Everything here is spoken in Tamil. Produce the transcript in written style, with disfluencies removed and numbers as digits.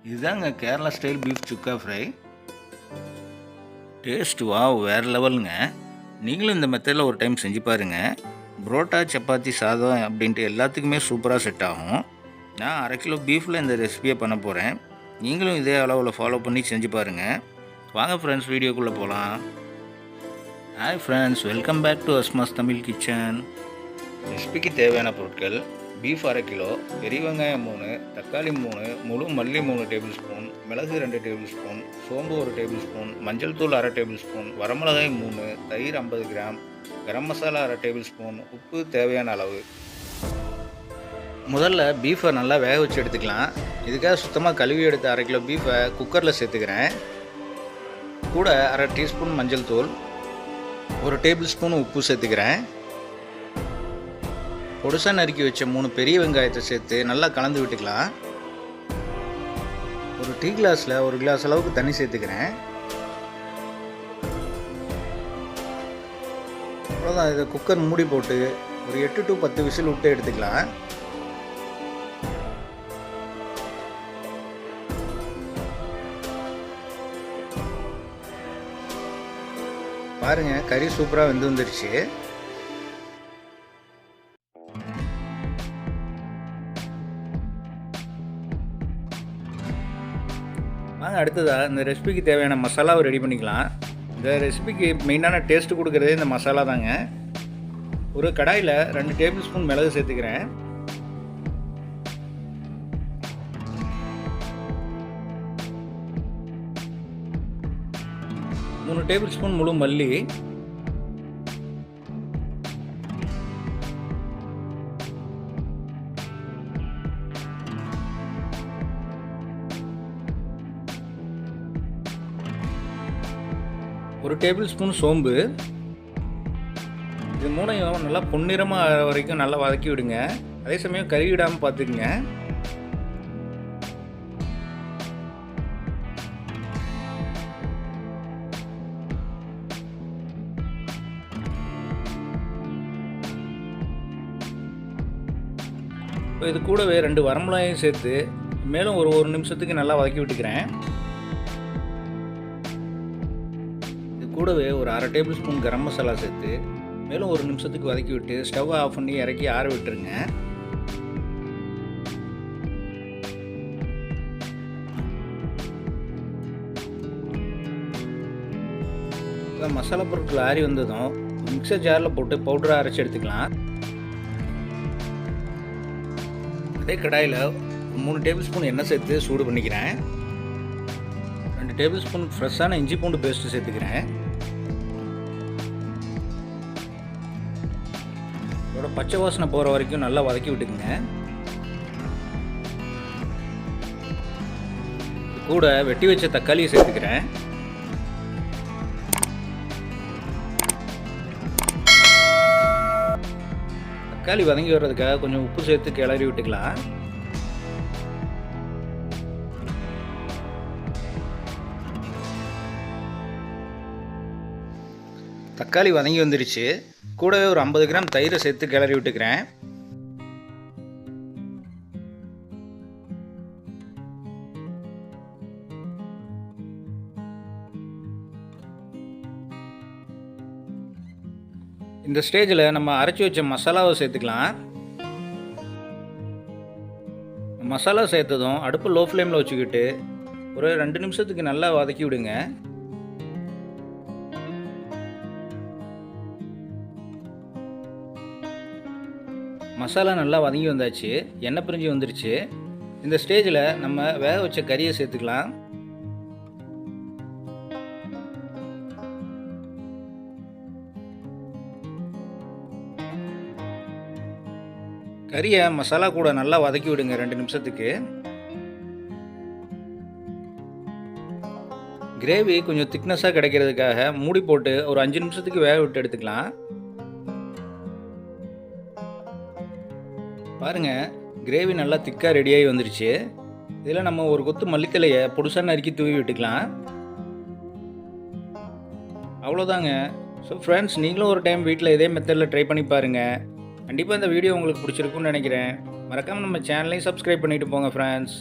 இதுதாங்க கேரளா ஸ்டைல் பீஃப் சுக்கா ஃப்ரை. டேஸ்ட் வாவ் வேறு லெவலுங்க. நீங்களும் இந்த மெத்தடில் ஒரு டைம் செஞ்சு பாருங்கள். புரோட்டா, சப்பாத்தி, சாதம் அப்படின்ட்டு எல்லாத்துக்குமே சூப்பராக செட் ஆகும். நான் 1/2 கிலோ பீஃபில் இந்த ரெசிபியை பண்ண போகிறேன். நீங்களும் இதே அளவில் ஃபாலோ பண்ணி செஞ்சு பாருங்கள். வாங்க ஃப்ரெண்ட்ஸ், வீடியோக்குள்ளே போகலாம். Hi friends, welcome back to Asma's Tamil kitchen. ரெசிபிக்கு தேவையான பொருட்கள்: பீஃப் 1/2 கிலோ, பெரிய வெங்காயம் 3, தக்காளி 3, முழு மல்லி 3 டேபிள் ஸ்பூன், மிளகு 2 டேபிள் ஸ்பூன், சோம்பு 1 டேபிள் ஸ்பூன், மஞ்சள் தூள் 1/2 டேபிள் ஸ்பூன், வரமிளகாய் 3, தயிர் 50 gram, garam masala 1/2 table spoon, உப்பு தேவையான அளவு. முதல்ல பீஃபை நல்லா வேக வச்சு எடுத்துக்கலாம். இதுக்காக சுத்தமாக கழுவி எடுத்த 1/2 கிலோ பீஃபை குக்கரில் சேர்த்துக்கிறேன். கூட 1/2 டீஸ்பூன் மஞ்சள் தூள், 1 டேபிள் ஸ்பூன் உப்பு சேர்த்துக்கிறேன். பொடுசாக நறுக்கி வச்ச 3 பெரிய வெங்காயத்தை சேர்த்து நல்லா கலந்து விட்டுக்கலாம். ஒரு டீ கிளாஸில் 1 கிளாஸ் அளவுக்கு தண்ணி சேர்த்துக்கிறேன். அவ்வளோதான். இதை குக்கர் மூடி போட்டு ஒரு 8 to 10 விசில் விட்டு எடுத்துக்கலாம். பாருங்கள், கறி சூப்பராக வெந்து வந்துருச்சு. வாங்க அடுத்ததாக இந்த ரெசிபிக்கு தேவையான மசாலாவை ரெடி பண்ணிக்கலாம். இந்த ரெசிபிக்கு மெயினான டேஸ்ட்டு கொடுக்குறதே இந்த மசாலா தாங்க. ஒரு கடாயில் 2 டேபிள் ஸ்பூன் மிளகு சேர்த்துக்கிறேன். 3 டேபிள் ஸ்பூன் முழு மல்லி, 1 டேபிள் ஸ்பூன் சோம்பு. இது மூணையும் நல்லா பொன்னிறமாக ஆகிற வரைக்கும் நல்லா வதக்கி விடுங்க. அதே சமயம் கறி விடாமல் பார்த்துக்குங்க. இப்போ இது கூடவே 2 வரமிளகாயும் சேர்த்து மேலும் ஒரு 1 நிமிஷத்துக்கு நல்லா வதக்கி விட்டுக்கிறேன். கூடவே ஒரு 1/2 டேபிள் ஸ்பூன் கரம் மசாலா சேர்த்து மேலும் 1 நிமிஷத்துக்கு வதக்கி விட்டு ஸ்டவ்வை ஆஃப் பண்ணி இறக்கி ஆற விட்டுருங்க. மசாலா பொருட்கள் ஆறி வந்ததும் மிக்சர் ஜாரில் போட்டு பவுடராக அரைச்சி எடுத்துக்கலாம். அதே கடாயில் 3 டேபிள் ஸ்பூன் எண்ணெய் சேர்த்து சூடு பண்ணிக்கிறேன். 2 டேபிள் ஸ்பூன் ஃப்ரெஷ்ஷான இஞ்சி பூண்டு பேஸ்ட்டு சேர்த்துக்கிறேன். இதோட பச்சை வாசனை போகிற வரைக்கும் நல்லா வதக்கி விட்டுக்குங்க. கூட வெட்டி வச்ச தக்காளியை சேர்த்துக்கிறேன். தக்காளி வதங்கி வர்றதுக்காக கொஞ்சம் உப்பு சேர்த்து கிளறி விட்டுக்கலாம். தக்காளி வதங்கி வந்துருச்சு. கூடவே ஒரு 50 கிராம் தயிரை சேர்த்து கிளறி விட்டுக்கிறேன். இந்த ஸ்டேஜில் நம்ம அரைச்சி வச்ச மசாலாவை சேர்த்துக்கலாம். மசாலா சேர்த்ததும் அடுப்பு லோ ஃப்ளேமில் வச்சுக்கிட்டு ஒரு 2 நிமிஷத்துக்கு நல்லா வதக்கி விடுங்க. மசாலா நல்லா வதங்கி வந்தாச்சு, எண்ணெய் பிரிஞ்சு வந்துருச்சு. இந்த ஸ்டேஜில் நம்ம வேக வச்ச கறியை சேர்த்துக்கலாம். கறியை மசாலா கூட நல்லா வதக்கி விடுங்க 2 நிமிஷத்துக்கு. கிரேவி கொஞ்சம் திக்னஸாக கிடைக்கிறதுக்காக மூடி போட்டு ஒரு 5 நிமிஷத்துக்கு வேக விட்டு எடுத்துக்கலாம். பாருங்கள், கிரேவி நல்லா திக்காக ரெடியாகி வந்துருச்சு. இதில் நம்ம ஒரு கொத்து மல்லித்தலையை பொடுசாக நறுக்கி தூவி விட்டுக்கலாம். அவ்வளோதாங்க. ஸோ ஃப்ரெண்ட்ஸ், நீங்களும் ஒரு டைம் வீட்டில் இதே மெத்தடில் ட்ரை பண்ணி பாருங்கள். கண்டிப்பாக இந்த வீடியோ உங்களுக்கு பிடிச்சிருக்குன்னு நினைக்கிறேன். மறக்காமல் நம்ம சேனலையும் சப்ஸ்கிரைப் பண்ணிவிட்டு போங்க ஃப்ரெண்ட்ஸ்.